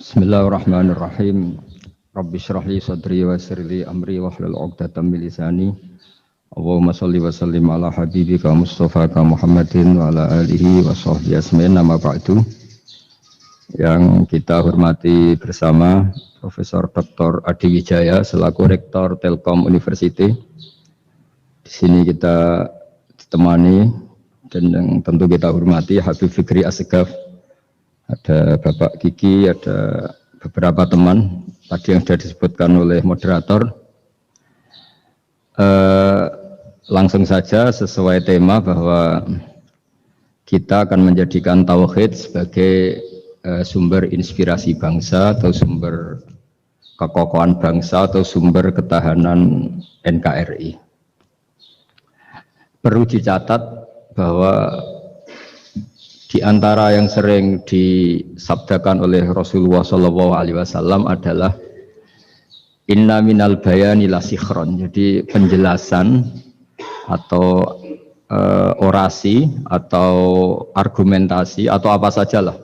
Bismillahirrahmanirrahim. Rabbi shrah li sadri wa yassir li amri wahlul 'uqdatam min lisani. Allahumma shalli wa sallim ala habibika Mustafa Muhammadin wa ala alihi wa sahbihi asma'in nama ba'du. Yang kita hormati bersama Profesor Dr. Adi Wijaya selaku Rektor Telkom University. Di sini kita ditemani dan yang tentu kita hormati Habib Fikri Assegaf. Ada Bapak Kiki, ada beberapa teman tadi yang sudah disebutkan oleh moderator. Langsung saja sesuai tema bahwa kita akan menjadikan tauhid sebagai sumber inspirasi bangsa atau sumber kekokohan bangsa atau sumber ketahanan NKRI. Perlu dicatat bahwa di antara yang sering disabdakan oleh Rasulullah SAW adalah inna minal bayani la sikhron. Jadi penjelasan atau orasi atau argumentasi atau apa sajalah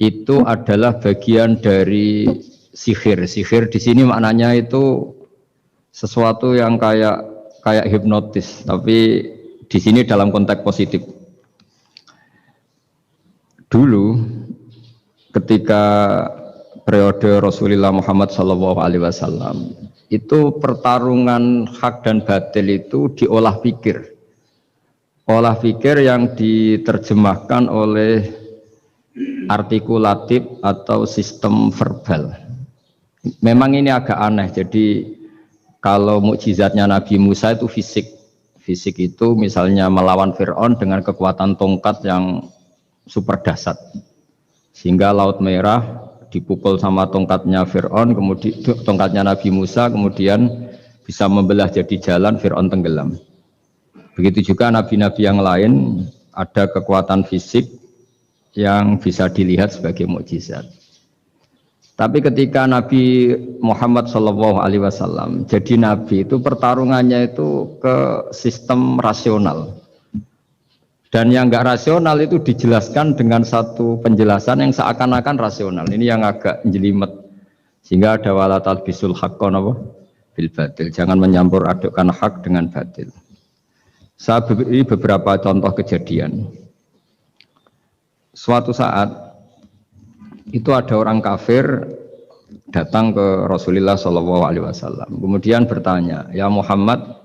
itu adalah bagian dari sihir. Sihir di sini maknanya itu sesuatu yang kayak hipnotis, tapi di sini dalam konteks positif. Dulu ketika periode Rasulullah Muhammad SAW itu pertarungan hak dan batil itu diolah pikir. Olah pikir yang diterjemahkan oleh artikulatif atau sistem verbal. Memang ini agak aneh. Jadi kalau mukjizatnya Nabi Musa itu fisik. Fisik itu misalnya melawan Fir'aun dengan kekuatan tongkat yang super dahsyat, sehingga Laut Merah dipukul sama tongkatnya Fir'aun, kemudian tongkatnya Nabi Musa, kemudian bisa membelah jadi jalan, Fir'aun tenggelam. Begitu juga nabi-nabi yang lain ada kekuatan fisik yang bisa dilihat sebagai mukjizat. Tapi ketika Nabi Muhammad SAW jadi nabi itu pertarungannya itu ke sistem rasional. Dan yang enggak rasional itu dijelaskan dengan satu penjelasan yang seakan-akan rasional. Ini yang agak jelimet. Sehingga ada wala talbisul haqqo bil batil. Jangan menyampur adukkan hak dengan batil. Saya beri beberapa contoh kejadian. Suatu saat itu ada orang kafir datang ke Rasulullah SAW. Kemudian bertanya, ya Muhammad,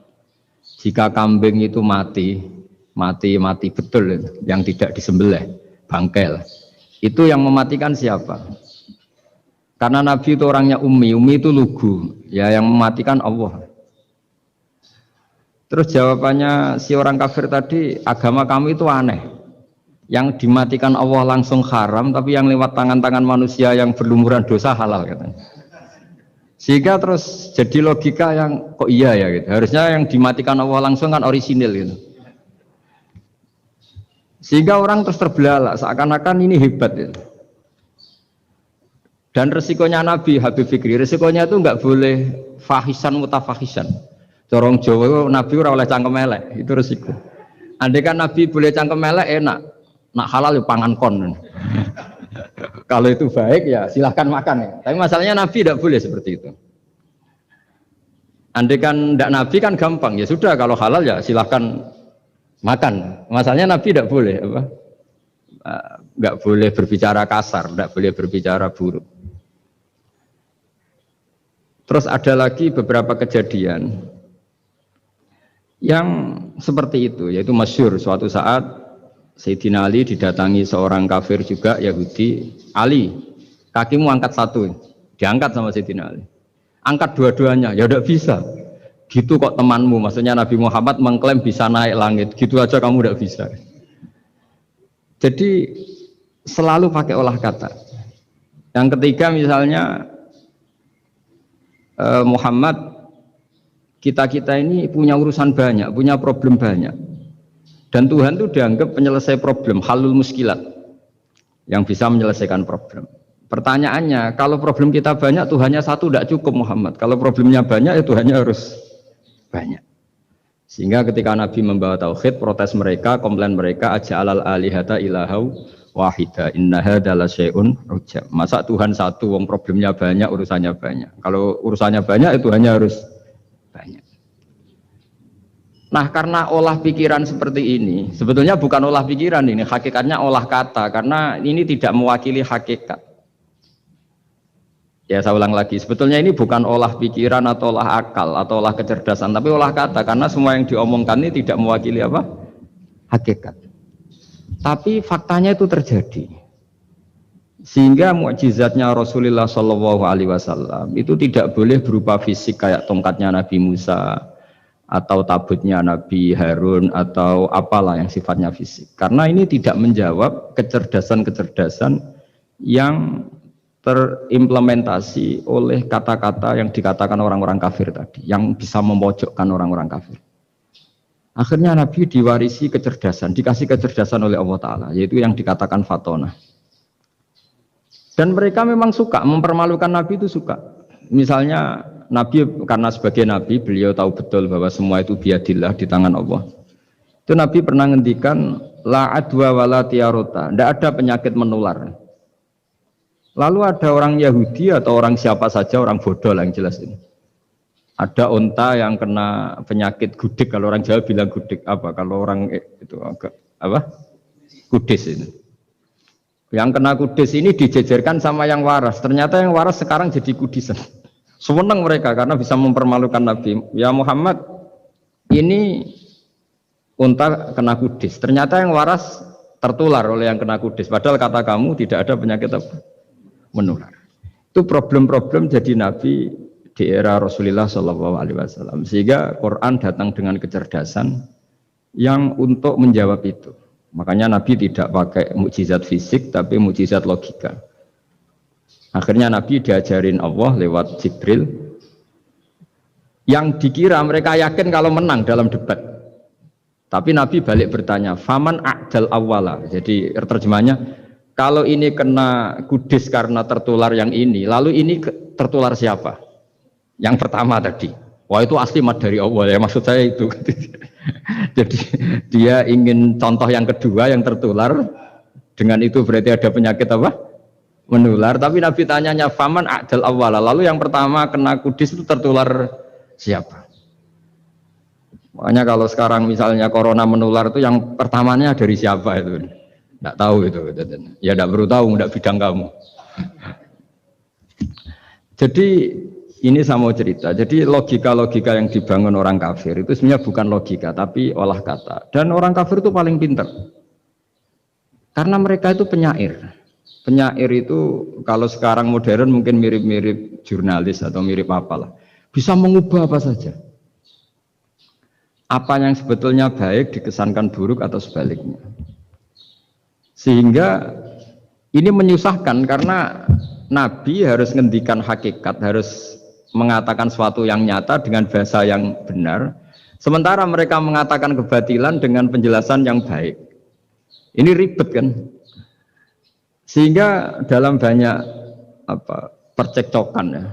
jika kambing itu mati betul yang tidak disembelih, bangkel, itu yang mematikan siapa? Karena Nabi itu orangnya ummi itu lugu, ya yang mematikan Allah. Terus jawabannya si orang kafir tadi, agama kamu itu aneh, yang dimatikan Allah langsung haram, tapi yang lewat tangan-tangan manusia yang berlumuran dosa halal, katanya. Sehingga terus jadi logika yang kok iya ya gitu. Harusnya yang dimatikan Allah langsung kan orisinil gitu. Sehingga orang terus terbelalak, seakan-akan ini hebat ya. Dan resikonya Nabi Habib Fikri, resikonya itu enggak boleh fahisan mutafahisan. Corong Jawa Nabi ora oleh cangkem elek, itu resiko. Andai kan Nabi boleh cangkem elek enak, nak halal ya pangan kon. Kalau itu baik ya silahkan makan ya. Tapi masalahnya Nabi tidak boleh seperti itu. Andai kan tidak Nabi kan gampang, ya sudah kalau halal ya silahkan makan. Masalahnya Nabi tidak boleh apa? Enggak boleh berbicara kasar, tidak boleh berbicara buruk. Terus ada lagi beberapa kejadian yang seperti itu, yaitu masyhur suatu saat Sayyidina Ali didatangi seorang kafir juga Yahudi. Ali, kakimu angkat satu, diangkat sama Sayyidina Ali. Angkat dua-duanya, ya tidak bisa. Gitu kok temanmu, maksudnya Nabi Muhammad mengklaim bisa naik langit, gitu aja kamu tidak bisa. Jadi selalu pakai olah kata. Yang ketiga misalnya Muhammad, kita ini punya urusan banyak, punya problem banyak, dan Tuhan itu dianggap penyelesai problem, halul muskilat, yang bisa menyelesaikan problem. Pertanyaannya, kalau problem kita banyak, Tuhannya satu tidak cukup Muhammad. Kalau problemnya banyak, ya Tuhannya harus banyak. Sehingga ketika Nabi membawa tauhid, protes mereka, komplain mereka, aja'alal alihata ilahau wahida inna hadza la syai'un ujab. Masa Tuhan satu wong problemnya banyak, urusannya banyak. Kalau urusannya banyak itu hanya harus banyak. Nah, karena olah pikiran seperti ini, sebetulnya bukan olah pikiran ini, hakikatnya olah kata karena ini tidak mewakili hakikat. Ya, saya ulang lagi, sebetulnya ini bukan olah pikiran atau olah akal atau olah kecerdasan, tapi olah kata karena semua yang diomongkan ini tidak mewakili apa? Hakikat. Tapi faktanya itu terjadi. Sehingga mukjizatnya Rasulullah Shallallahu Alaihi Wasallam itu tidak boleh berupa fisik kayak tongkatnya Nabi Musa atau tabutnya Nabi Harun atau apalah yang sifatnya fisik. Karena ini tidak menjawab kecerdasan-kecerdasan yang terimplementasi oleh kata-kata yang dikatakan orang-orang kafir tadi, yang bisa memojokkan orang-orang kafir. Akhirnya Nabi diwarisi kecerdasan, dikasih kecerdasan oleh Allah Ta'ala, yaitu yang dikatakan fatonah. Dan mereka memang suka, mempermalukan Nabi itu suka. Misalnya Nabi, karena sebagai Nabi, beliau tahu betul bahwa semua itu biadillah, di tangan Allah. Itu Nabi pernah ngendikan, la adwa wala tiarota, tidak ada penyakit menular. Lalu ada orang Yahudi atau orang siapa saja, orang bodoh lah yang jelas ini. Ada unta yang kena penyakit gudik, kalau orang Jawa bilang gudik apa? Kalau orang itu agak apa? Kudis ini. Yang kena kudis ini dijejerkan sama yang waras. Ternyata yang waras sekarang jadi kudisan. Senang mereka karena bisa mempermalukan Nabi. Ya Muhammad, ini unta kena kudis. Ternyata yang waras tertular oleh yang kena kudis. Padahal kata kamu tidak ada penyakit apa? Menular. Itu problem-problem jadi Nabi di era Rasulullah Shallallahu Alaihi Wasallam. Sehingga Quran datang dengan kecerdasan yang untuk menjawab itu. Makanya Nabi tidak pakai mukjizat fisik, tapi mukjizat logika. Akhirnya Nabi diajarin Allah lewat Jibril, yang dikira mereka yakin kalau menang dalam debat. Tapi Nabi balik bertanya, faman a'dal awwala. Jadi terjemahnya, kalau ini kena kudis karena tertular yang ini, lalu ini tertular siapa? Yang pertama tadi. Wah, itu asli mat dari Allah ya, maksud saya itu. Jadi dia ingin contoh yang kedua yang tertular, dengan itu berarti ada penyakit apa? Menular. Tapi Nabi tanyanya faman a'dal awwala, lalu yang pertama kena kudis itu tertular siapa? Makanya kalau sekarang misalnya corona menular itu yang pertamanya dari siapa itu? Tidak tahu itu. Ya tidak perlu tahu, tidak bidang kamu. Jadi ini saya mau cerita. Jadi logika-logika yang dibangun orang kafir itu sebenarnya bukan logika, tapi olah kata. Dan orang kafir itu paling pintar. Karena mereka itu penyair. Penyair itu kalau sekarang modern mungkin mirip-mirip jurnalis atau mirip apalah. Bisa mengubah apa saja. Apa yang sebetulnya baik dikesankan buruk atau sebaliknya. Sehingga ini menyusahkan karena Nabi harus ngendikan hakikat, harus mengatakan sesuatu yang nyata dengan bahasa yang benar, sementara mereka mengatakan kebatilan dengan penjelasan yang baik. Ini ribet kan? Sehingga dalam banyak percekcokan ya,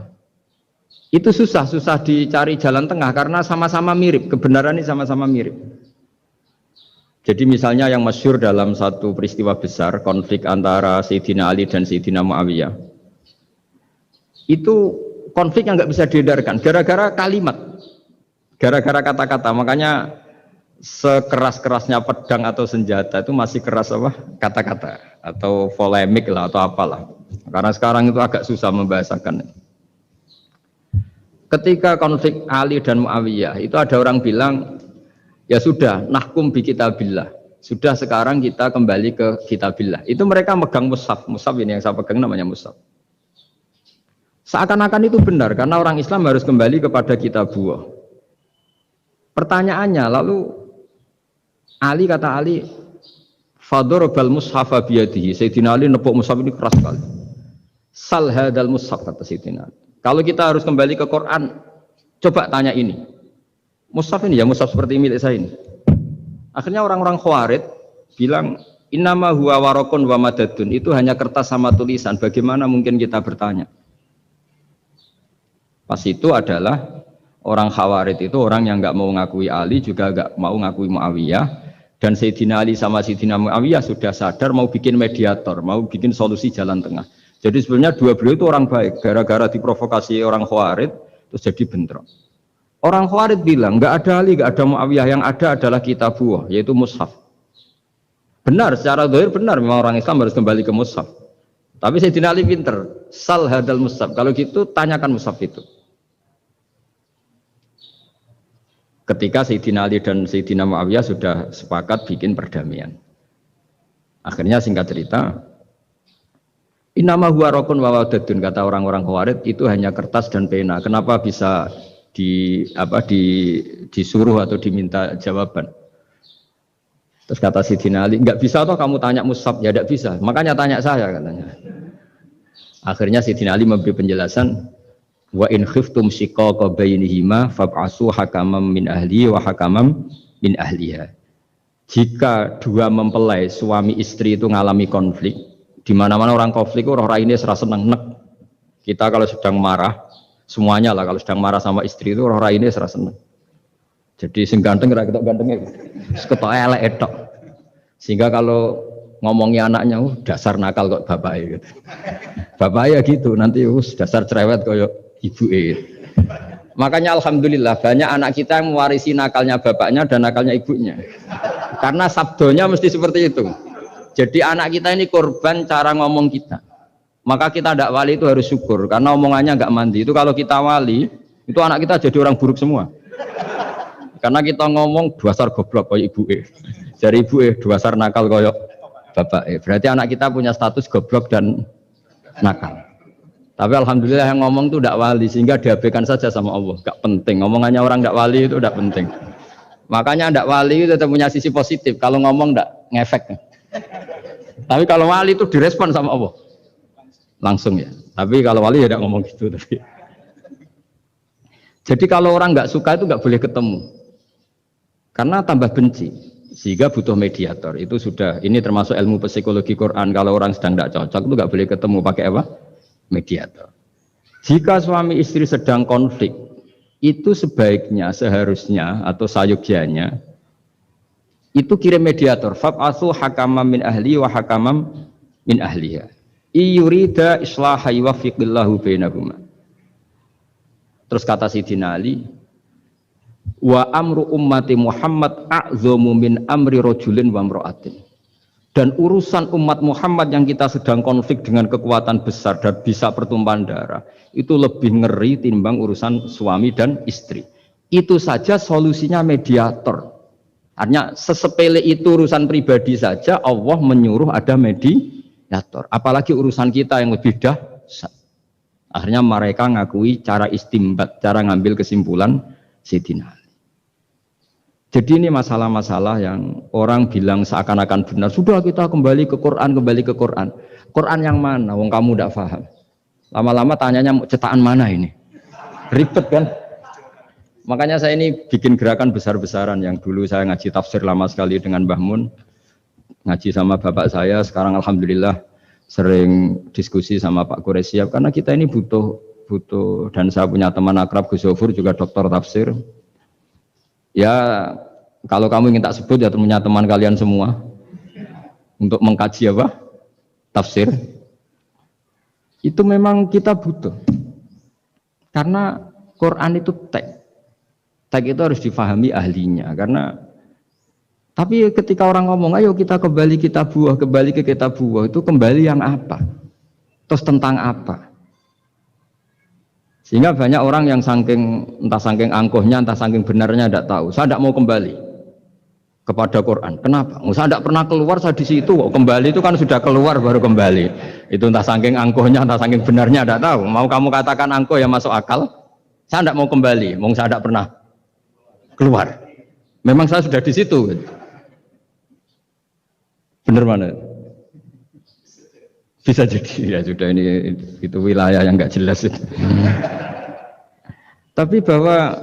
itu susah dicari jalan tengah karena sama-sama mirip, kebenaran ini sama-sama mirip. Jadi misalnya yang masyhur dalam satu peristiwa besar, konflik antara Sayyidina Ali dan Sayyidina Muawiyah, itu konflik yang nggak bisa diedarkan gara-gara kalimat, gara-gara kata-kata. Makanya sekeras-kerasnya pedang atau senjata itu masih keras apa? Kata-kata atau polemik lah atau apalah. Karena sekarang itu agak susah membahasakan. Ketika konflik Ali dan Muawiyah itu ada orang bilang, ya sudah, nahkum bi kitabillah. Sudah sekarang kita kembali ke kitabillah. Itu mereka megang mushaf. Mushaf ini yang saya pegang namanya mushaf. Seakan-akan itu benar karena orang Islam harus kembali kepada kitabullah. Pertanyaannya lalu Ali kata Ali, fadorobal mushafa biyadihi. Sayyidina Ali nepuk mushaf ini keras sekali. Sal hadal mushaf kata Sayyidina Ali. Kalau kita harus kembali ke Quran, coba tanya ini. Mushaf ini ya mushaf seperti milik saya ini. Akhirnya orang-orang Khawarij bilang, innama huwa warokun wa madadun. Itu hanya kertas sama tulisan. Bagaimana mungkin kita bertanya? Pas itu adalah orang Khawarij itu orang yang nggak mau ngakui Ali juga nggak mau ngakui Muawiyah Dan Sayyidina Ali sama Sayyidina Muawiyah sudah sadar mau bikin mediator, mau bikin solusi jalan tengah. Jadi sebenarnya dua beliau itu orang baik, gara-gara diprovokasi orang Khawarij terus jadi bentrok. Orang Khawarij bilang nggak ada Ali, nggak ada Muawiyah, yang ada adalah kitabullah, yaitu mushaf. Benar, secara zahir benar, memang orang Islam harus kembali ke mushaf. Tapi Sayyidina Ali pinter, sal hadal mushaf. Kalau gitu tanyakan mushaf itu. Ketika Sayyidina Ali dan Sayyidina Muawiyah sudah sepakat bikin perdamaian. Akhirnya singkat cerita, innama huwa raqun wa wadadun, kata orang-orang Khawarij itu hanya kertas dan pena. Kenapa bisa disuruh atau diminta jawaban? Terus kata Sayyidina Ali, enggak bisa toh kamu tanya mushaf, ya enggak bisa. Makanya tanya saya katanya. Akhirnya Sayyidina Ali memberi penjelasan, wa in khiftum shiqaqa bainihima fab'asu hakaman min ahli wa hakaman min ahliha. Jika dua mempelai suami istri itu ngalami konflik, di mana-mana orang konflik orang ini serasa seneng nek. Kita kalau sedang marah, semuanya lah kalau sedang marah sama istri itu orang ini serasa seneng. Jadi sing ganteng ora ketok gantenge. Ketok elek etok. Sehingga kalau ngomongnya anaknya, dasar nakal kok bapaknya gitu. Bapaknya gitu, nanti dasar cerewet koyo ibu. Makanya alhamdulillah banyak anak kita yang mewarisi nakalnya bapaknya dan nakalnya ibunya. Karena sabdonya mesti seperti itu. Jadi anak kita ini korban cara ngomong kita. Maka kita tidak wali itu harus syukur karena omongannya nggak mandi. Itu kalau kita wali, itu anak kita jadi orang buruk semua. Karena kita ngomong dasar goblok koyo ibu. Dari ibu dasar nakal koyo bapak. Berarti anak kita punya status goblok dan nakal. Tapi alhamdulillah yang ngomong itu tidak wali sehingga diabaikan saja sama Allah. Gak penting. Ngomongannya orang tidak wali itu tidak penting. Makanya tidak wali itu tetap punya sisi positif. Kalau ngomong tidak ngefek. Tapi kalau wali itu direspon sama Allah. Langsung ya. Tapi kalau wali ya tidak ngomong gitu. Jadi kalau orang nggak suka itu nggak boleh ketemu. Karena tambah benci. Sehingga butuh mediator. Itu sudah. Ini termasuk ilmu psikologi Quran. Kalau orang sedang tidak cocok itu nggak boleh ketemu. Pakai apa? Mediator. Jika suami istri sedang konflik, itu sebaiknya, seharusnya atau sayugyanya itu kirim mediator. Fab'atsu hakaman min ahli wa hakaman min ahliha. Iyurida islaha yuwaffiqillahu bainahuma. Terus kata Sayyidina Ali, wa amru ummati Muhammad a'dhamu min amri rajulin wa imra'atin. Dan urusan umat Muhammad yang kita sedang konflik dengan kekuatan besar dan bisa pertumpahan darah itu lebih ngeri timbang urusan suami dan istri. Itu saja solusinya mediator. Artinya sesepele itu urusan pribadi saja Allah menyuruh ada mediator. Apalagi urusan kita yang lebih dahsyat. Akhirnya mereka ngakui cara istimbat, cara ngambil kesimpulan Sayyidina. Jadi ini masalah-masalah yang orang bilang seakan-akan benar. Sudah kita kembali ke Quran, kembali ke Quran. Quran yang mana? Wong kamu tidak paham. Lama-lama tanyanya cetakan mana ini? Ribet kan? Makanya saya ini bikin gerakan besar-besaran yang dulu saya ngaji tafsir lama sekali dengan Mbah Mun. Ngaji sama bapak saya, sekarang alhamdulillah sering diskusi sama Pak Quraisyab. Karena kita ini butuh dan saya punya teman akrab Gus Zofur juga doktor tafsir. Ya, kalau kamu ingin tak sebut ya punya teman kalian semua untuk mengkaji apa? Tafsir. Itu memang kita butuh. Karena Quran itu teks. Teks itu harus difahami ahlinya. Karena tapi ketika orang ngomong, ayo kita kembali kitabullah, kembali ke kitabullah, itu kembali yang apa? Terus tentang apa? Sehingga banyak orang yang entah saking angkuhnya, entah saking benarnya tidak tahu. Saya tidak mau kembali kepada Quran. Kenapa? Saya tidak pernah keluar, saya di situ. Kembali itu kan sudah keluar baru kembali. Itu entah saking angkuhnya, entah saking benarnya tidak tahu. Mau kamu katakan angkuh yang masuk akal? Saya tidak mau kembali. Saya tidak pernah keluar. Memang saya sudah di situ. Benar mana? Bisa jadi ya sudah ini itu wilayah yang nggak jelas itu. Tapi bahwa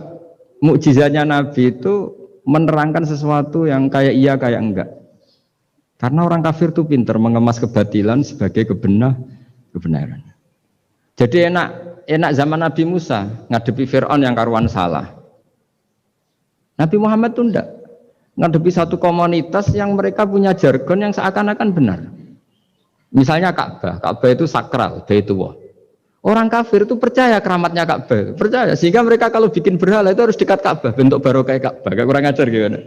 mukjizatnya Nabi itu menerangkan sesuatu yang kayak iya kayak enggak. Karena orang kafir itu pintar mengemas kebatilan sebagai kebenaran. Jadi enak zaman Nabi Musa ngadepi Fir'aun yang karuan salah. Nabi Muhammad itu enggak. ngadepi satu komunitas yang mereka punya jargon yang seakan-akan benar. Misalnya Ka'bah, Ka'bah itu sakral, Baitullah. Orang kafir itu percaya keramatnya Ka'bah, percaya. Sehingga mereka kalau bikin berhala itu harus dekat Ka'bah, bentuk barokah Ka'bah. Kayak kurang ajar gimana?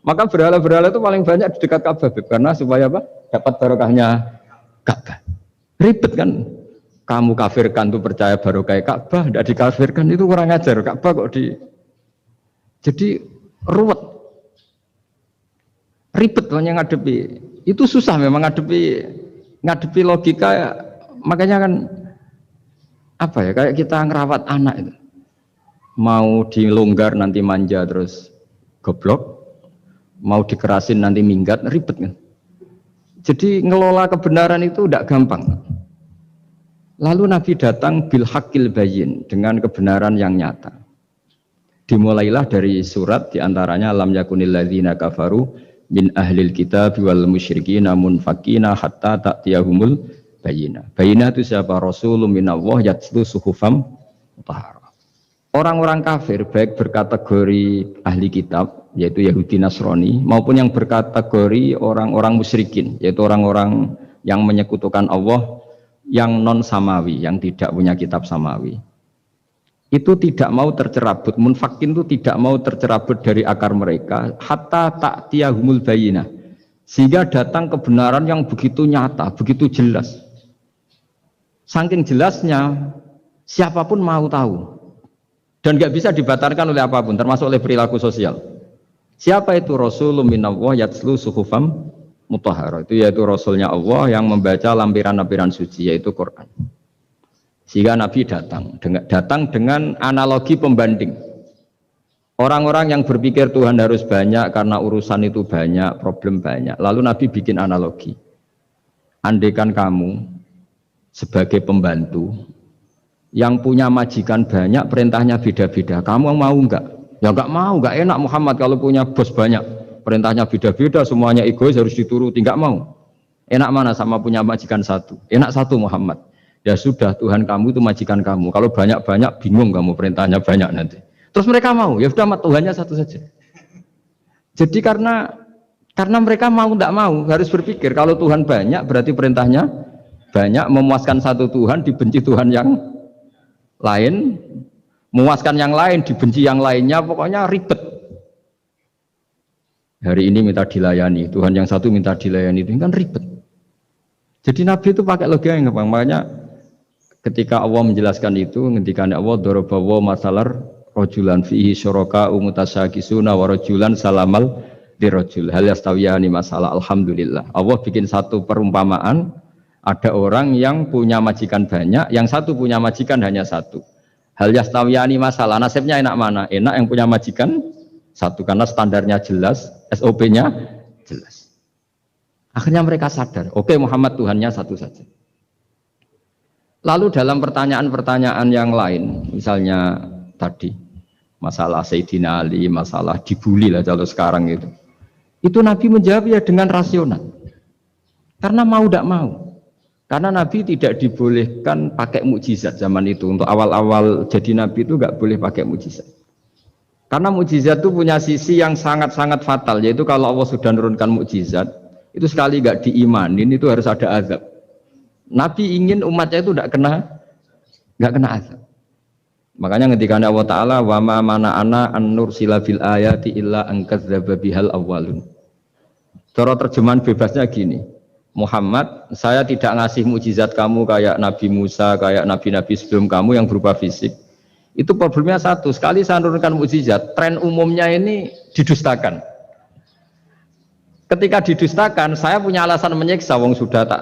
Maka berhala-berhala itu paling banyak di dekat Ka'bah, karena supaya apa? Dapat barokahnya Ka'bah. Ribet kan? Kamu kafirkan tuh percaya barokah Ka'bah, tidak dikafirkan itu kurang ajar. Ka'bah kok di... Jadi ruwet. Ribet banyak ngadepi. Itu susah memang ngadepi logika. Makanya kan apa ya, kayak kita ngerawat anak itu. Mau dilonggar nanti manja terus goblok, mau dikerasin nanti minggat, ribet kan. Jadi ngelola kebenaran itu tidak gampang. Lalu Nabi datang bil haqqil bayyin, dengan kebenaran yang nyata. Dimulailah dari surat diantaranya lam yakunil ladzina kafaru min ahlil kitab wal musyrikin munfakina hatta ta'tiyahumul bayyinah. Bayyinah itu siapa? Rasulun minallah yatlu suhufam mutahharah. Orang-orang kafir baik berkategori ahli kitab yaitu Yahudi Nasrani maupun yang berkategori orang-orang musyrikin yaitu orang-orang yang menyekutukan Allah yang non samawi, yang tidak punya kitab samawi. Itu tidak mau tercerabut, munfakin itu tidak mau tercerabut dari akar mereka hatta ta'tiyahumul bayyinah, sehingga datang kebenaran yang begitu nyata, begitu jelas. Saking jelasnya siapapun mau tahu dan nggak bisa dibatalkan oleh apapun, termasuk oleh perilaku sosial. Siapa itu? Rasulun minallah yatslu suhufam mutahharah, itu yaitu Rasulnya Allah yang membaca lampiran-lampiran suci, yaitu Quran. Sehingga Nabi datang dengan analogi pembanding. Orang-orang yang berpikir Tuhan harus banyak karena urusan itu banyak, problem banyak. Lalu Nabi bikin analogi. Andaikan kamu sebagai pembantu yang punya majikan banyak, perintahnya beda-beda, kamu mau enggak? Ya enggak mau, enggak enak Muhammad kalau punya bos banyak, perintahnya beda-beda, semuanya egois harus dituruti, enggak mau. Enak mana sama punya majikan satu? Enak satu Muhammad. Ya sudah, Tuhan kamu itu majikan kamu. Kalau banyak-banyak bingung kamu, perintahnya banyak nanti. Terus mereka mau, ya sudah Tuhannya satu saja. Jadi karena mereka mau tidak mau, harus berpikir kalau Tuhan banyak berarti perintahnya banyak, memuaskan satu Tuhan dibenci Tuhan yang lain, memuaskan yang lain dibenci yang lainnya, pokoknya ribet. Hari ini minta dilayani, Tuhan yang satu minta dilayani, itu kan ribet. Jadi Nabi itu pakai logika yang gampang. Makanya ketika Allah menjelaskan itu, ketika Allah dorobawa masalar rojulan fihi syuraka umutasakisuna wa rojulan salamal dirojul hal yastawiyani masalah. Alhamdulillah Allah bikin satu perumpamaan, ada orang yang punya majikan banyak, yang satu punya majikan hanya satu. Hal yastawiyani masalah, nasibnya enak mana? Enak yang punya majikan satu, karena standarnya jelas, SOP-nya jelas. Akhirnya mereka sadar, oke, Muhammad Tuhannya satu saja. Lalu dalam pertanyaan-pertanyaan yang lain, misalnya tadi masalah Sayyidina Ali, masalah dibully lah kalau sekarang itu Nabi menjawab ya dengan rasional, karena mau tidak mau, karena Nabi tidak dibolehkan pakai mukjizat zaman itu. Untuk awal-awal jadi Nabi itu nggak boleh pakai mukjizat, karena mukjizat itu punya sisi yang sangat-sangat fatal, yaitu kalau Allah sudah menurunkan mukjizat itu sekali nggak diimanin itu harus ada azab. Nabi ingin umatnya itu nggak kena azab. Makanya ketika Allah Ta'ala wa ma mana ana an nursila bil ayati illa an kadzdzaba bihal awwalun. Cara terjemahan bebasnya gini, Muhammad, saya tidak ngasih mukjizat kamu kayak Nabi Musa, kayak nabi-nabi sebelum kamu yang berupa fisik. Itu problemnya satu, sekali saya menurunkan mukjizat, tren umumnya ini didustakan. Ketika didustakan, saya punya alasan menyiksa, wong sudah tak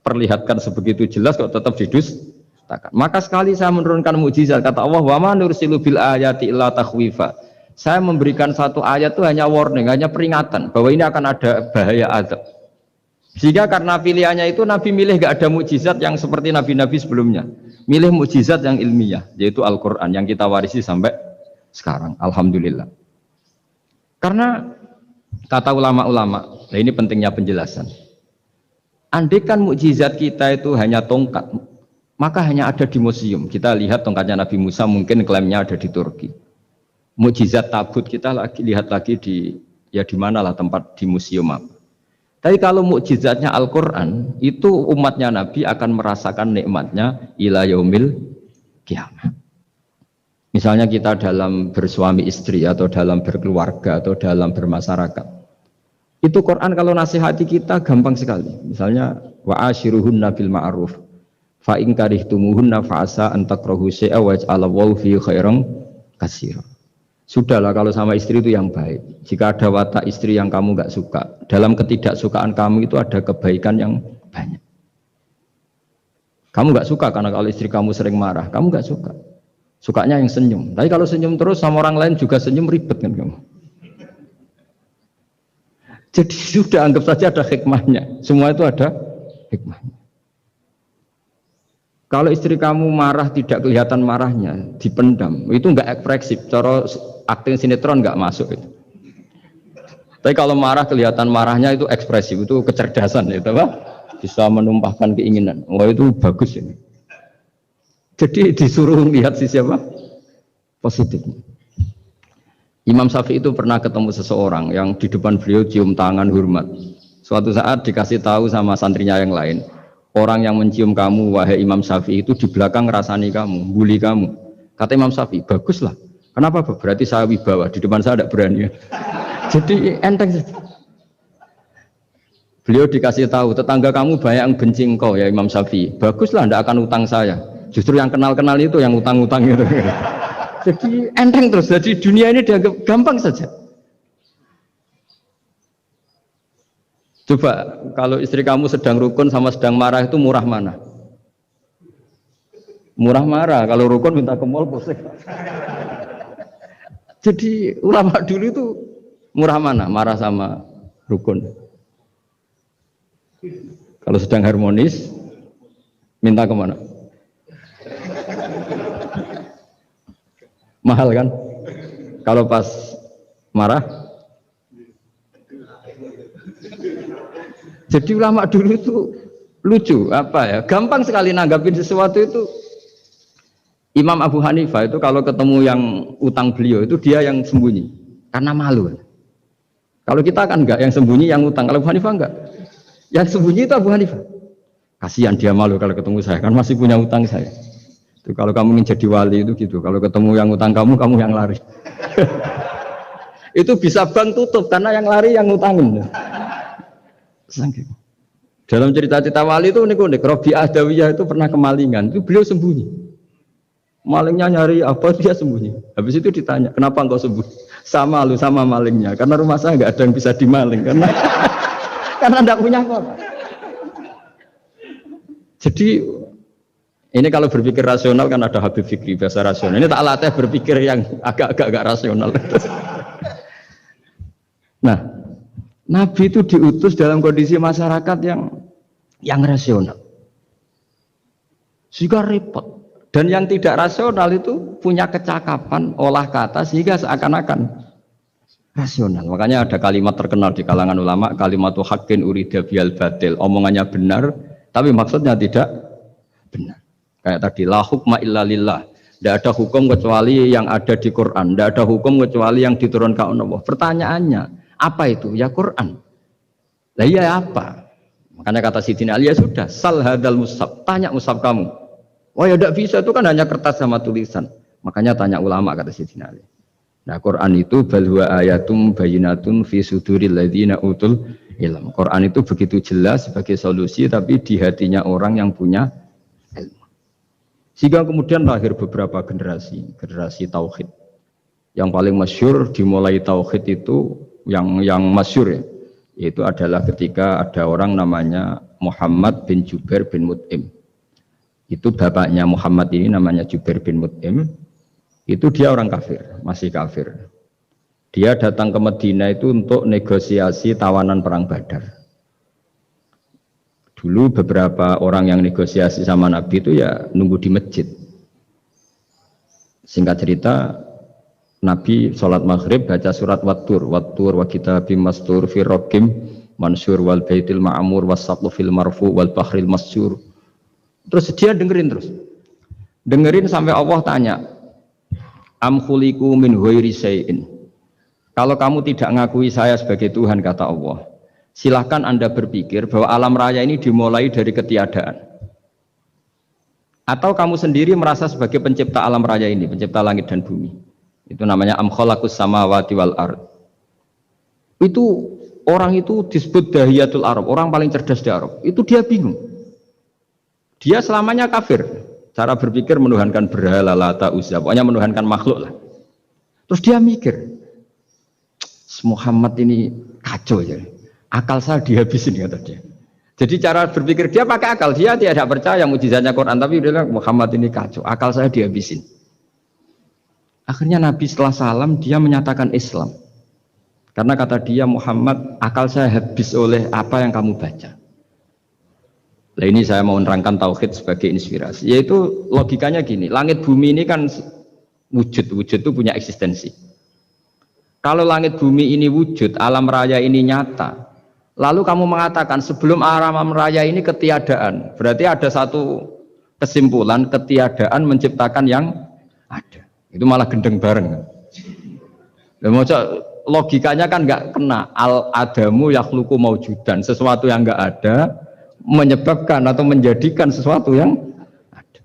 perlihatkan sebegitu jelas kok tetap didustakan. Maka sekali saya menurunkan mukjizat, kata Allah, wa ma nursilu bil ayati illa takhwifa. Saya memberikan satu ayat itu hanya warning, hanya peringatan bahwa ini akan ada bahaya azab. Sehingga karena pilihannya itu Nabi milih gak ada mukjizat yang seperti nabi-nabi sebelumnya. Milih mukjizat yang ilmiah, yaitu Al-Qur'an yang kita warisi sampai sekarang. Alhamdulillah. Karena kata ulama-ulama, nah ini pentingnya penjelasan. Andaikan mukjizat kita itu hanya tongkat, maka hanya ada di museum. Kita lihat tongkatnya Nabi Musa, mungkin klaimnya ada di Turki. Mukjizat tabut kita lihat lagi di Ya di manalah tempat di museum apa. Tapi kalau mukjizatnya Al-Quran, itu umatnya Nabi akan merasakan nikmatnya ila yaumil kiamat. Misalnya kita dalam bersuami istri atau dalam berkeluarga atau dalam bermasyarakat. Itu Quran kalau nasihati kita gampang sekali. Misalnya wa ashiruhunna bil ma'ruf fa in karihtumuhunna fa asa an takrahu syai'a wa ja'alallahu fi khairan katsira. Sudahlah kalau sama istri itu yang baik. Jika ada watak istri yang kamu nggak suka, dalam ketidaksukaan kamu itu ada kebaikan yang banyak. Kamu nggak suka karena kalau istri kamu sering marah, kamu nggak suka. Sukanya yang senyum. Tapi kalau senyum terus sama orang lain juga senyum, ribet kan kamu. Jadi sudah anggap saja ada hikmahnya. Semua itu ada hikmahnya. Kalau istri kamu marah tidak kelihatan marahnya, dipendam, itu enggak ekspresif. Cara akting sinetron enggak masuk itu. Tapi kalau marah kelihatan marahnya itu ekspresif, itu kecerdasan itu apa? Bisa menumpahkan keinginan. Oh itu bagus ini. Jadi disuruh lihat sisi apa? Positif. Imam Syafi'i itu pernah ketemu seseorang yang di depan beliau cium tangan hormat. Suatu saat dikasih tahu sama santrinya yang lain. Orang yang mencium kamu, wahai Imam Syafi'i, itu di belakang ngerasani kamu, bully kamu. Kata Imam Syafi'i, baguslah. Kenapa? Berarti saya wibawa, di depan saya tidak berani. Jadi enteng saja. Beliau dikasih tahu, tetangga kamu banyak yang benci engkau ya Imam Syafi'i. Baguslah, tidak akan utang saya. Justru yang kenal-kenal itu yang utang-utang itu. Jadi enteng terus, jadi dunia ini dianggap gampang saja. Coba kalau istri kamu sedang rukun sama sedang marah itu murah mana? Murah marah, kalau rukun minta ke mall pusing. Jadi ulama dulu itu murah mana? Marah sama rukun. Kalau sedang harmonis minta kemana? Mahal kan? Kalau pas marah? Jadi ulama dulu itu lucu, apa ya? Gampang sekali nanggapin sesuatu itu. Imam Abu Hanifah itu kalau ketemu yang utang beliau itu dia yang sembunyi karena malu. Kalau kita kan enggak, yang sembunyi yang utang. Kalau Abu Hanifah enggak, yang sembunyi itu Abu Hanifah. Kasihan dia malu kalau ketemu saya, kan masih punya utang saya. Itu kalau kamu ingin jadi wali itu gitu. Kalau ketemu yang utang kamu yang lari. Itu bisa bank tutup karena yang lari yang utangin. Dalam cerita-cerita wali itu unik-unik. Robi'ah Adawiyah itu pernah kemalingan, itu beliau sembunyi. Malingnya nyari apa, dia sembunyi. Habis itu ditanya, kenapa engkau sembunyi? Sama lu, sama malingnya. Karena rumah saya nggak ada yang bisa dimaling. Karena enggak punya apa-apa. Jadi, ini kalau berpikir rasional kan ada Habib Fikri, bahasa rasional. Ini tak latih berpikir yang agak-agak rasional. Nah, Nabi itu diutus dalam kondisi masyarakat yang rasional. Sehingga repot. Dan yang tidak rasional itu punya kecakapan olah kata sehingga seakan-akan rasional. Makanya ada kalimat terkenal di kalangan ulama, kalimatu haqqin urida bihal batil. Omongannya benar, tapi maksudnya tidak benar. Kayak tadi, la hukma illa lillah. Tidak ada hukum kecuali yang ada di Quran. Tidak ada hukum kecuali yang diturunkan Allah. Pertanyaannya, apa itu? Ya Quran. Lah iya apa? Makanya kata Sidina Ali, ya sudah, sal hadal mushaf, tanya mushaf kamu. Oh ya tidak bisa, itu kan hanya kertas sama tulisan. Makanya tanya ulama, kata Sidina Ali. Nah Quran itu bal huwa ayatum bayyinatun fi suduril ladzina utul ilm. Quran itu begitu jelas sebagai solusi, tapi di hatinya orang yang punya ilmu. Sehingga kemudian lahir beberapa generasi tauhid. Yang paling masyhur dimulai tauhid itu yang masyhur ya, itu adalah ketika ada orang namanya Muhammad bin Jubair bin Mut'im. Itu bapaknya Muhammad ini namanya Jubair bin Mut'im. Itu dia orang kafir, masih kafir. Dia datang ke Madinah itu untuk negosiasi tawanan perang Badar. Dulu beberapa orang yang negosiasi sama Nabi itu ya nunggu di masjid. Singkat cerita, Nabi sholat maghrib baca surat Wattur wa kitabim mastur fi raqim mansur wal baitil ma'mur was saqfu fil marfu wal bahril masyur. Terus dia dengerin sampai Allah tanya, am khuliqu min ghairi syai'in. Kalau kamu tidak ngakui saya sebagai Tuhan, kata Allah, silahkan Anda berpikir bahwa alam raya ini dimulai dari ketiadaan. Atau kamu sendiri merasa sebagai pencipta alam raya ini, pencipta langit dan bumi. Itu namanya am khalaqus samawati wal ard. Itu orang itu disebut dahiyatul Arab, orang paling cerdas di Arab. Itu dia bingung. Dia selamanya kafir. Cara berpikir menuhankan berhala, Lata, Uzza, pokoknya menuhankan makhluk lah. Terus dia mikir, Muhammad ini kacau ya. Akal saya dihabisin, kata dia. Jadi cara berpikir dia pakai akal, dia tidak percaya mukjizatnya Quran, tapi dia bilang Muhammad ini kacau, akal saya dihabisin. Akhirnya Nabi setelah salam dia menyatakan Islam. Karena kata dia, Muhammad, akal saya habis oleh apa yang kamu baca. Nah ini saya mau menerangkan tauhid sebagai inspirasi. Yaitu logikanya gini, langit bumi ini kan wujud itu punya eksistensi. Kalau langit bumi ini wujud, alam raya ini nyata, lalu kamu mengatakan sebelum alam raya ini ketiadaan, berarti ada satu kesimpulan ketiadaan menciptakan yang ada. Itu malah gendeng bareng. Logikanya kan nggak kena. Al-adamu yakhluqu maujudan, sesuatu yang nggak ada menyebabkan atau menjadikan sesuatu yang ada.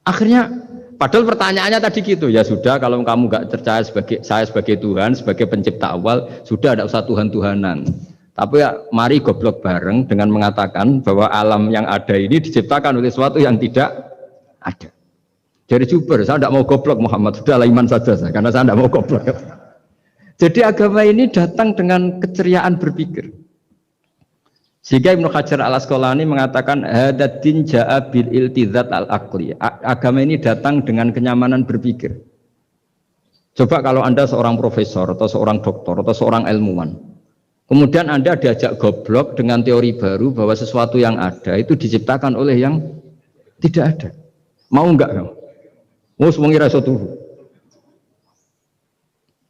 Akhirnya, padahal pertanyaannya tadi gitu, ya sudah kalau kamu nggak percaya saya sebagai Tuhan, sebagai pencipta awal, sudah ada usah Tuhan-Tuhanan. Tapi ya, mari goblok bareng dengan mengatakan bahwa alam yang ada ini diciptakan oleh sesuatu yang tidak ada. Jadi Juber, saya tidak mau goblok Muhammad, sudah iman saja saya, karena saya tidak mau goblok. Jadi agama ini datang dengan keceriaan berpikir. Sehingga Ibnu Hajar al-Asqalani mengatakan hadatin ja'a bil iltizat al-aqli. Agama ini datang dengan kenyamanan berpikir. Coba kalau Anda seorang profesor atau seorang doktor atau seorang ilmuwan, kemudian Anda diajak goblok dengan teori baru bahwa sesuatu yang ada itu diciptakan oleh yang tidak ada. Mau enggak kamu? Mau mengira sesuatu.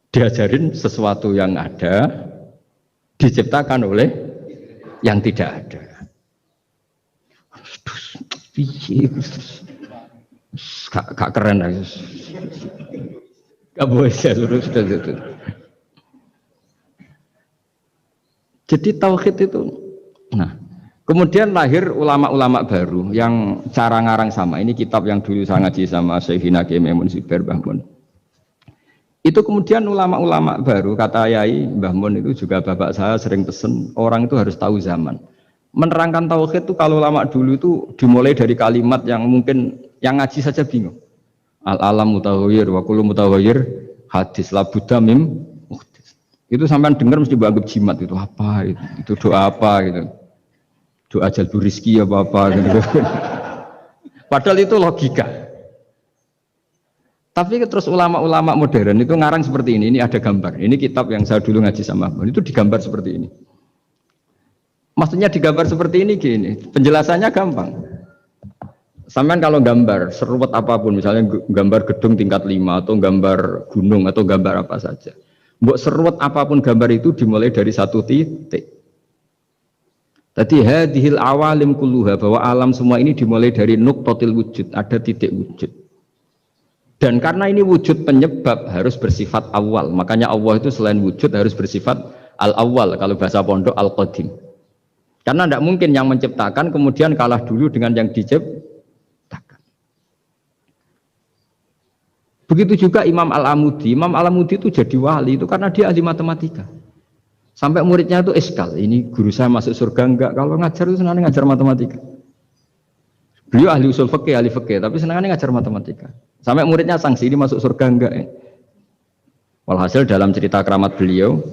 Diajarin sesuatu yang ada diciptakan oleh yang tidak ada. Gak keren lagi. Gak boleh saya suruh sudah itu. Jadi tauhid itu. Nah, kemudian lahir ulama-ulama baru yang cara ngarang sama. Ini kitab yang dulu saya ngaji sama Syekhina Kiai Maimun Zubair Mbah Mun. Itu kemudian ulama-ulama baru, kata Yai Mbah Mun itu juga bapak saya sering pesen, orang itu harus tahu zaman. Menerangkan tauhid itu kalau ulama dulu itu dimulai dari kalimat yang mungkin yang ngaji saja bingung. Al-alam mutaghayyir wa kullu mutaghayyir hadis la budda mim muhdits. Itu sampean dengar mesti anggap jimat itu apa itu doa apa gitu. Doa jalbu rizki apa gitu. Padahal itu logika. Tapi terus ulama-ulama modern itu ngarang seperti ini ada gambar. Ini kitab yang saya dulu ngaji sama itu digambar seperti ini. Maksudnya digambar seperti ini gini, penjelasannya gampang. Sampean kalau gambar seruat apapun, misalnya gambar gedung tingkat 5 atau gambar gunung atau gambar apa saja. Mbok seruat apapun gambar itu dimulai dari satu titik. Tadi hadhil awalim kulluha, bahwa alam semua ini dimulai dari nuqtatil wujud, ada titik wujud. Dan karena ini wujud penyebab harus bersifat awal. Makanya Allah itu selain wujud harus bersifat al-awwal, kalau bahasa pondok al-qadim. Karena tidak mungkin yang menciptakan kemudian kalah dulu dengan yang diciptakan. Begitu juga Imam Al-Amudi. Imam Al-Amudi itu jadi wali itu karena dia ahli matematika. Sampai muridnya itu iskal, ini guru saya masuk surga enggak? Kalau ngajar itu senang ngajar matematika. Beliau ahli usul fikih, ahli fikih, tapi senangnya ngajar matematika. Sampai muridnya sanksi, ini masuk surga enggak ya? Walhasil dalam cerita keramat beliau,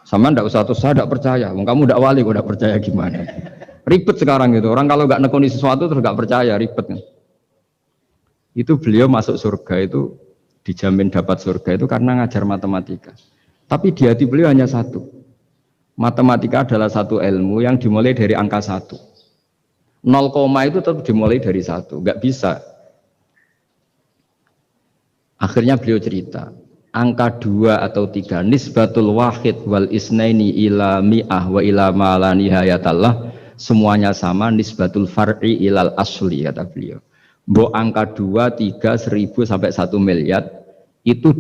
sama ndak usah terus saya tidak percaya, kamu tidak wali, kok tidak percaya gimana? Ribet sekarang gitu, orang kalau nggak nekuni sesuatu terus nggak percaya, ribet kan? Itu beliau masuk surga itu dijamin dapat surga itu karena ngajar matematika. Tapi di hati beliau hanya satu, matematika adalah satu ilmu yang dimulai dari angka 1. 0, itu tetap dimulai dari 1, nggak bisa. Akhirnya beliau cerita, angka 2 atau 3, nisbatul wahid wal isnaini ila mi'ah wa ila ma la nihayatallah, semuanya sama, nisbatul far'i ilal asli, kata beliau. Mbok angka 2, 3, 1000 sampai 1 miliar, itu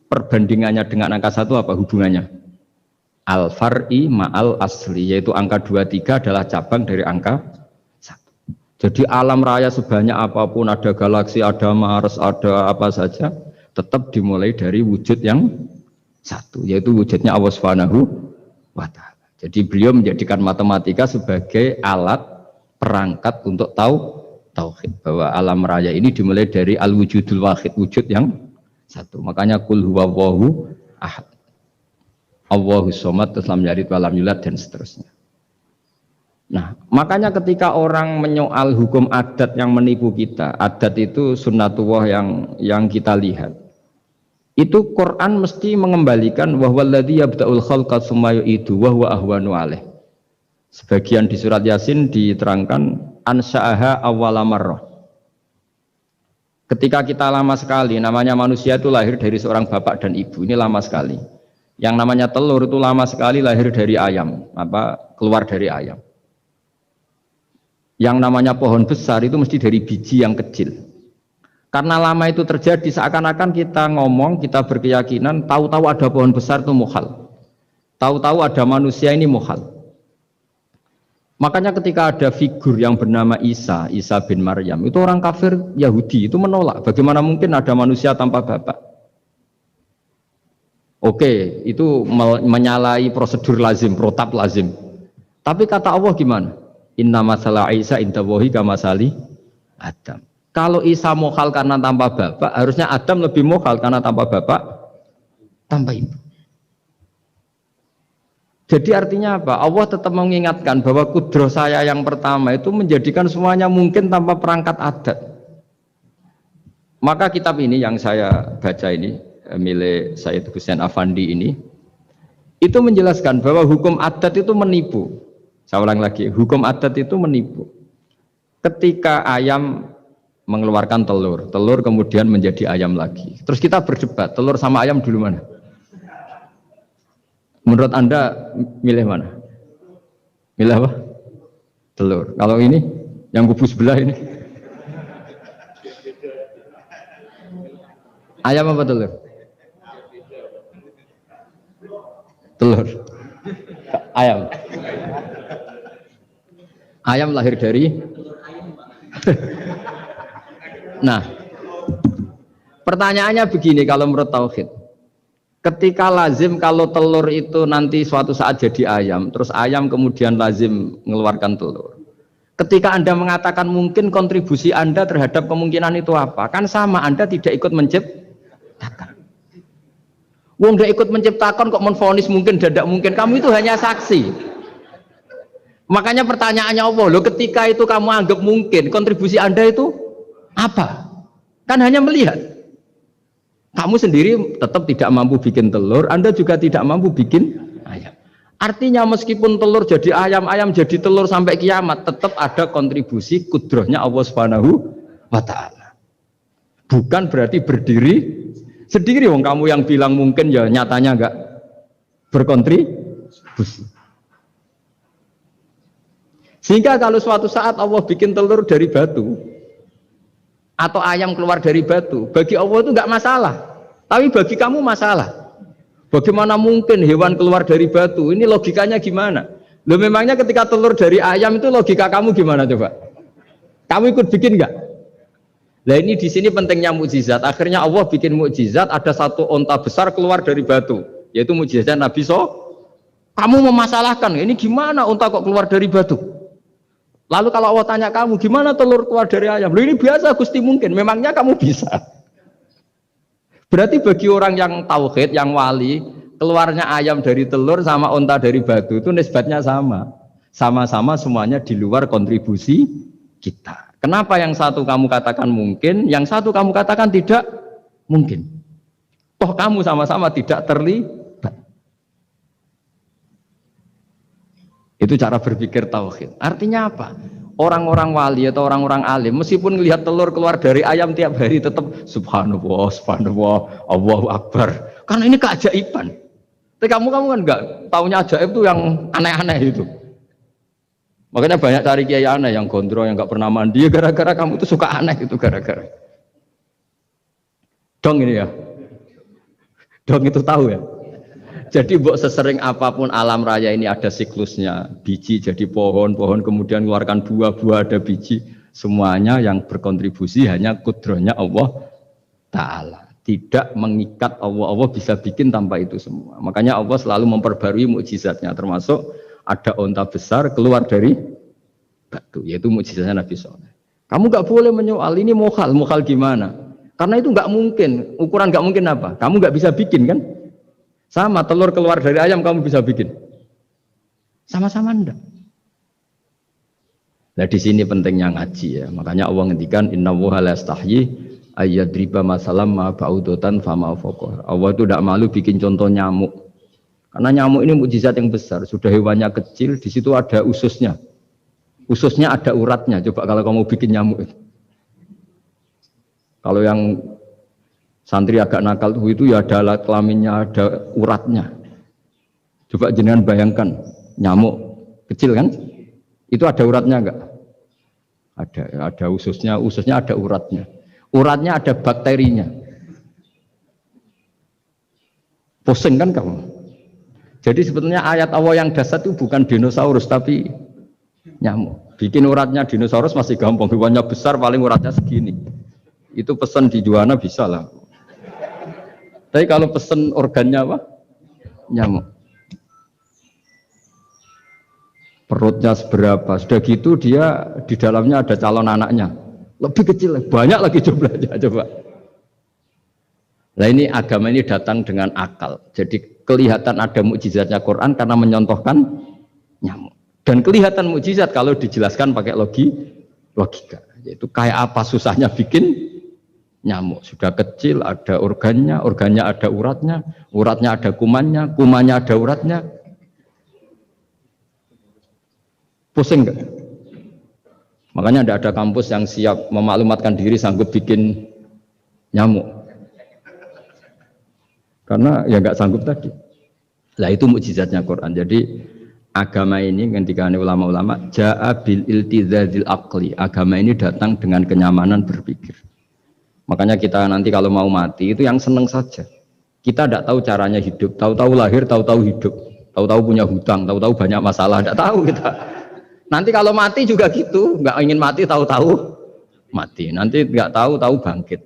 perbandingannya dengan angka 1 apa hubungannya? Al-far'i ma'al asli, yaitu angka 23 adalah cabang dari angka 1. Jadi alam raya sebanyak apapun, ada galaksi, ada Mars, ada apa saja, tetap dimulai dari wujud yang 1, yaitu wujudnya Allah Subhanahu wa ta'ala. Jadi beliau menjadikan matematika sebagai alat perangkat untuk tahu tauhid, bahwa alam raya ini dimulai dari al-wujudul wahid, wujud yang 1. Makanya kul huwallahu ahad, Allahus somad, lam yalid walam yulad, dan seterusnya. Nah, makanya ketika orang menyoal hukum adat yang menipu kita, adat itu sunnatullah yang kita lihat, itu Quran mesti mengembalikan wahwaladzi yabda'ul khalqa tsumma yu'idu wa huwa ahwanu alaih. Sebagian di surat Yasin diterangkan ansha'aha awwala marrah. Ketika kita lama sekali, namanya manusia itu lahir dari seorang bapak dan ibu, ini lama sekali. Yang namanya telur itu lama sekali lahir dari ayam, keluar dari ayam. Yang namanya pohon besar itu mesti dari biji yang kecil. Karena lama itu terjadi, seakan-akan kita ngomong, kita berkeyakinan, tahu-tahu ada pohon besar itu mukhal. Tahu-tahu ada manusia ini mukhal. Makanya ketika ada figur yang bernama Isa bin Maryam, itu orang kafir Yahudi itu menolak. Bagaimana mungkin ada manusia tanpa bapak? Oke, itu menyalahi prosedur lazim, protap lazim. Tapi kata Allah gimana? Inna masalah Isa indallahi kamasali Adam. Kalau Isa mukhal karena tanpa bapak, harusnya Adam lebih mukhal karena tanpa bapak, tanpa ibu. Jadi artinya apa? Allah tetap mengingatkan bahwa kudroh saya yang pertama itu menjadikan semuanya mungkin tanpa perangkat adat. Maka kitab ini yang saya baca ini, milik Sayyid Husain Afandi ini, itu menjelaskan bahwa hukum adat itu menipu. Saya ulang lagi, hukum adat itu menipu. Ketika ayam mengeluarkan telur, telur kemudian menjadi ayam lagi. Terus kita berdebat, telur sama ayam dulu mana? Menurut Anda milih mana? Milih apa? Telur. Kalau ini, yang kubu sebelah ini, ayam apa telur? Telur. Ayam. Ayam lahir dari. Nah, pertanyaannya begini kalau menurut tauhid. Ketika lazim kalau telur itu nanti suatu saat jadi ayam, terus ayam kemudian lazim mengeluarkan telur. Ketika Anda mengatakan mungkin kontribusi Anda terhadap kemungkinan itu apa? Kan sama, Anda tidak ikut menciptakan. Wong tidak ikut menciptakan kok menvonis mungkin tidak mungkin. Kamu itu hanya saksi. Makanya pertanyaannya Allah, loh ketika itu kamu anggap mungkin, kontribusi Anda itu apa? Kan hanya melihat. Kamu sendiri tetap tidak mampu bikin telur, Anda juga tidak mampu bikin ayam. Artinya meskipun telur jadi ayam, ayam jadi telur sampai kiamat, tetap ada kontribusi kudrohnya Allah Subhanahu wa ta'ala. Bukan berarti berdiri sendiri, wong kamu yang bilang mungkin ya nyatanya enggak berkontribusi. Sehingga kalau suatu saat Allah bikin telur dari batu, atau ayam keluar dari batu, bagi Allah itu enggak masalah, tapi bagi kamu masalah. Bagaimana mungkin hewan keluar dari batu? Ini logikanya gimana? Loh memangnya ketika telur dari ayam itu logika kamu gimana coba? Kamu ikut bikin enggak? Nah ini di sini pentingnya mukjizat. Akhirnya Allah bikin mukjizat, ada satu onta besar keluar dari batu, yaitu mukjizat Nabi Kamu memasalahkan, ini gimana onta kok keluar dari batu? Lalu kalau Allah tanya kamu, gimana telur keluar dari ayam? Loh ini biasa Gusti mungkin, memangnya kamu bisa? Berarti bagi orang yang tauhid, yang wali, keluarnya ayam dari telur sama onta dari batu itu nisbatnya sama. Sama-sama semuanya di luar kontribusi kita. Kenapa yang satu kamu katakan mungkin, yang satu kamu katakan tidak mungkin? Toh kamu sama-sama tidak terlibat. Itu cara berpikir tauhid. Artinya apa? Orang-orang wali atau orang-orang alim meskipun melihat telur keluar dari ayam tiap hari tetap subhanallah, subhanallah, Allahu akbar. Karena ini keajaiban. Tapi kamu kan enggak taunya ajaib itu yang aneh-aneh itu. Makanya banyak cari kiai aneh yang gondrong, yang enggak pernah mandi gara-gara kamu itu suka aneh itu gara-gara. Dong ini ya. Dong itu tahu ya. Jadi mbok sesering apapun alam raya ini ada siklusnya. Biji jadi pohon, pohon kemudian mengeluarkan buah, buah ada biji. Semuanya yang berkontribusi hanya kudrahnya Allah Ta'ala. Tidak mengikat Allah. Allah bisa bikin tanpa itu semua. Makanya Allah selalu memperbarui mukjizatnya. Termasuk ada onta besar keluar dari batu. Yaitu mukjizatnya Nabi Soleh. Kamu nggak boleh menyoal ini mukhal. Mukhal gimana? Karena itu nggak mungkin. Ukuran nggak mungkin apa? Kamu nggak bisa bikin kan? Sama telur keluar dari ayam kamu bisa bikin. Sama-sama enggak. Nah di sini pentingnya ngaji ya. Makanya Allah ngendikan innallaha la yastahyi ayyadriba masalam ma ba'udatan fama fawqa. Allah itu tidak malu bikin contoh nyamuk. Karena nyamuk ini mukjizat yang besar. Sudah hewannya kecil, di situ ada ususnya. Ususnya ada uratnya. Coba kalau kamu bikin nyamuk itu. Kalau yang santri agak nakal itu ya ada alat kelaminnya, ada uratnya. Coba jenengan bayangkan nyamuk kecil kan? Itu ada uratnya enggak? Ada ususnya ada uratnya. Uratnya ada bakterinya. Pusing kan kamu? Jadi sebetulnya ayat Allah yang dasar itu bukan dinosaurus tapi nyamuk. Bikin uratnya dinosaurus masih gampang, hewannya besar paling uratnya segini. Itu pesan di Juwana bisa lah. Tapi kalau pesen organnya apa? Nyamuk. Perutnya seberapa? Sudah gitu dia di dalamnya ada calon anaknya. Lebih kecil, banyak lagi jumlahnya. Coba. Nah ini agama ini datang dengan akal. Jadi kelihatan ada mukjizatnya Quran karena menyontohkan nyamuk. Dan kelihatan mukjizat kalau dijelaskan pakai logika. Yaitu kayak apa susahnya bikin nyamuk. Sudah kecil, ada organnya, organnya ada uratnya, uratnya ada kumannya, kumannya ada uratnya. Pusing enggak? Makanya tidak ada kampus yang siap memaklumatkan diri sanggup bikin nyamuk. Karena ya enggak sanggup tadi. Lah itu mukjizatnya Quran. Jadi agama ini ketika ulama-ulama ja'a bil iltizazil aqli. Agama ini datang dengan kenyamanan berpikir. Makanya kita nanti kalau mau mati itu yang seneng saja. Kita tidak tahu caranya hidup, tahu-tahu lahir, tahu-tahu hidup, tahu-tahu punya hutang, tahu-tahu banyak masalah, tidak tahu kita. Nanti kalau mati juga gitu, nggak ingin mati, tahu-tahu mati. Nanti nggak tahu-tahu bangkit.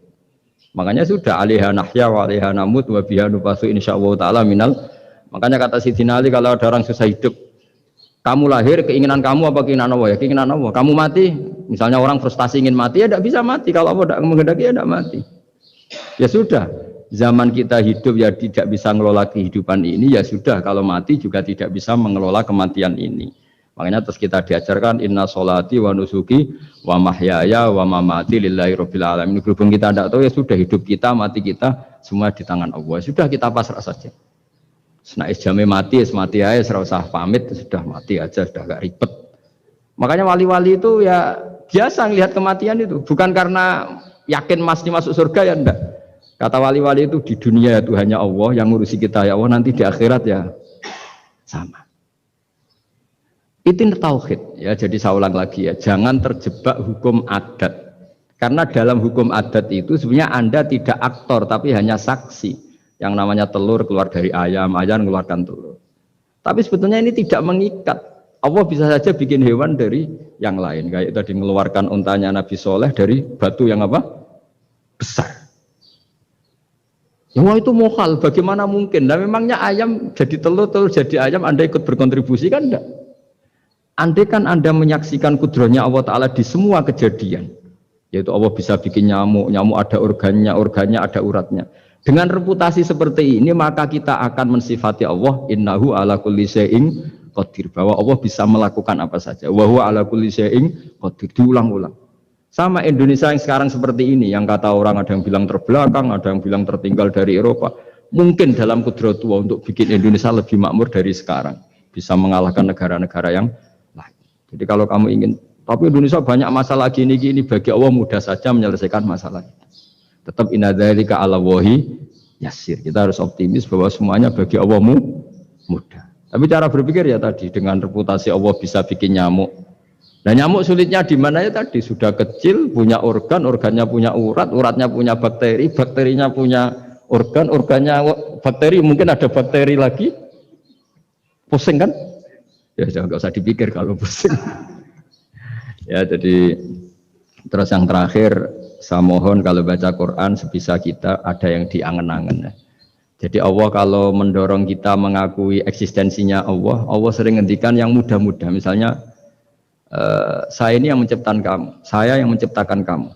Makanya sudah alaiha nahya wa alaiha namut wa biha nubasu insyaallah taala minal. Makanya kata Sidina Ali kalau ada orang susah hidup, kamu lahir keinginan kamu apa keinginan Allah ya? Keinginan Allah. Kamu mati, misalnya orang frustasi ingin mati ya tidak bisa mati. Kalau Allah tidak menghendaki ya tidak mati. Ya sudah, zaman kita hidup ya tidak bisa mengelola kehidupan ini ya sudah. Kalau mati juga tidak bisa mengelola kematian ini. Makanya terus kita diajarkan inna sholati wa nusuki wa mahyaya wa mamati lillahi rabbil alamin. Berhubung kita tidak tahu ya sudah hidup kita, mati kita semua di tangan Allah. Sudah kita pasrah saja. Senais jamnya mati aja, serasa pamit, sudah mati aja, sudah gak ribet. Makanya wali-wali itu ya biasa ngelihat kematian itu, bukan karena yakin pasti masuk surga ya enggak. Kata wali-wali itu di dunia itu hanya Allah yang ngurusi kita ya Allah, nanti di akhirat ya sama. Itu tauhid ya. Jadi saya ulang lagi ya, jangan terjebak hukum adat. Karena dalam hukum adat itu sebenarnya Anda tidak aktor tapi hanya saksi. Yang namanya telur keluar dari ayam, ayam mengeluarkan telur. Tapi sebetulnya ini tidak mengikat. Allah bisa saja bikin hewan dari yang lain. Kayak tadi mengeluarkan untanya Nabi Soleh dari batu yang apa? Besar. Ya itu mukhal, bagaimana mungkin? Nah memangnya ayam jadi telur, telur jadi ayam, Anda ikut berkontribusi kan enggak? Andai kan Anda menyaksikan kudrahnya Allah Ta'ala di semua kejadian. Yaitu Allah bisa bikin nyamuk, nyamuk ada organnya, organnya ada uratnya. Dengan reputasi seperti ini maka kita akan mensifati Allah innahu ala kulli syai'in qadir, bahwa Allah bisa melakukan apa saja. Wa huwa ala kulli syai'in qadir, diulang-ulang. Sama Indonesia yang sekarang seperti ini, yang kata orang ada yang bilang terbelakang, ada yang bilang tertinggal dari Eropa. Mungkin dalam kudrat Allah untuk bikin Indonesia lebih makmur dari sekarang, bisa mengalahkan negara-negara yang lain. Jadi kalau kamu ingin, tapi Indonesia banyak masalah gini-gini, bagi Allah mudah saja menyelesaikan masalah. Tetap inna dzalika 'ala Allahi yasir. Kita harus optimis bahwa semuanya bagi Allah mudah. Tapi cara berpikir ya tadi, dengan reputasi Allah bisa bikin nyamuk. Nah nyamuk sulitnya di mana ya tadi, sudah kecil, punya organ, organnya punya urat, uratnya punya bakteri, bakterinya punya organ, organnya bakteri, mungkin ada bakteri lagi. Pusing kan? Ya jangan, nggak usah dipikir kalau pusing. Ya jadi terus yang terakhir saya mohon kalau baca Quran sebisa kita ada yang diangen-angen. Jadi Allah kalau mendorong kita mengakui eksistensinya Allah, Allah sering ngendikan yang mudah-mudah. Misalnya saya ini yang menciptakan kamu, saya yang menciptakan kamu.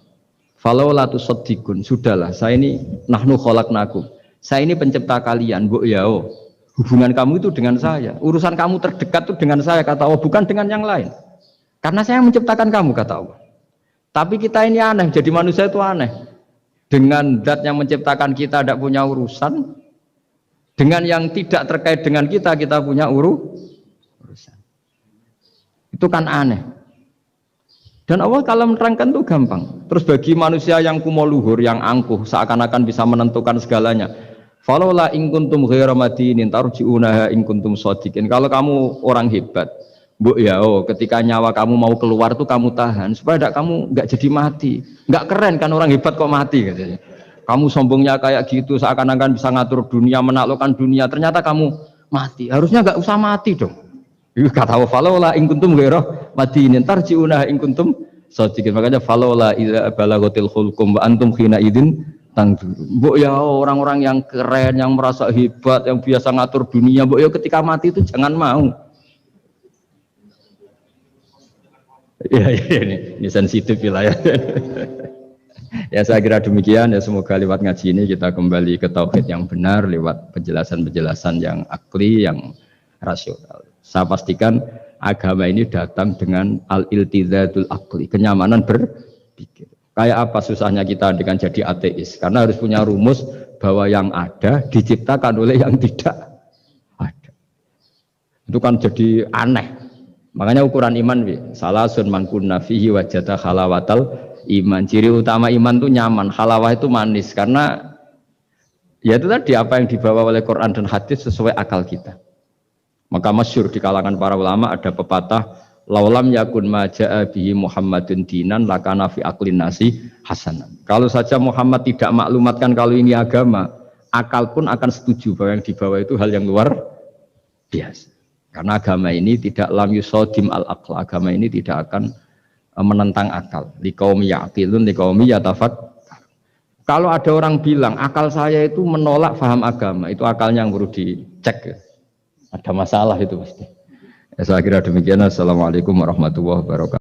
Falau la tusaddiqun, sudahlah, saya ini nahnu khalaqnakum. Saya ini pencipta kalian, Bu yao. Hubungan kamu itu dengan saya, urusan kamu terdekat itu dengan saya, kata Allah, bukan dengan yang lain. Karena saya menciptakan kamu, kata Allah. Tapi kita ini aneh, jadi manusia itu aneh. Dengan zat yang menciptakan kita tidak punya urusan, dengan yang tidak terkait dengan kita punya urusan. Itu kan aneh. Dan Allah kalau menerangkan itu gampang. Terus bagi manusia yang kumoluhur, yang angkuh, seakan-akan bisa menentukan segalanya. Falaula in kuntum ghaira madinin tarji'unaha in kuntum shadiqin. Kalau kamu orang hebat, Bu ya, ketika nyawa kamu mau keluar tuh kamu tahan supaya kamu nggak jadi mati. Nggak keren kan orang hebat kok mati katanya. Kamu sombongnya kayak gitu seakan-akan bisa ngatur dunia, menaklukkan dunia, ternyata kamu mati. Harusnya nggak usah mati dong. Kata falaula in kuntum ghaira madinin tarji'unaha in kuntum shadiqin. Makanya falaula idza balaghatil khulqum wa antum khina idin Mbok ya orang-orang yang keren, yang merasa hebat, yang biasa ngatur dunia, mbok ya ketika mati itu jangan mau. Ya ini sensitif ya. Ya saya kira demikian ya, semoga lewat ngaji ini kita kembali ke tauhid yang benar lewat penjelasan-penjelasan yang akli, yang rasional. Saya pastikan agama ini datang dengan al-iltizadul akli, kenyamanan berpikir. Kayak apa susahnya kita dengan jadi ateis? Karena harus punya rumus bahwa yang ada diciptakan oleh yang tidak ada. Itu kan jadi aneh. Makanya ukuran iman, salasun man kunna fihi wajada halawatal iman. Ciri utama iman itu nyaman, halawah itu manis. Karena ya itu tadi apa yang dibawa oleh Quran dan hadis sesuai akal kita. Maka masyhur di kalangan para ulama ada pepatah, laulam yakun maja'a bihi Muhammadun dinan lakana fi aqlin nasi hasanan. Kalau saja Muhammad tidak maklumatkan kalau ini agama, akal pun akan setuju bahwa yang dibawa itu hal yang luar biasa. Karena agama ini tidak lam yusodim al-aql, agama ini tidak akan menentang akal. Liqaumi ya'qilun liqaumi yatafakkar. Kalau ada orang bilang akal saya itu menolak faham agama, itu akalnya yang perlu dicek. Ada masalah itu pasti. Ya, saya kira demikian. Assalamualaikum warahmatullahi wabarakatuh.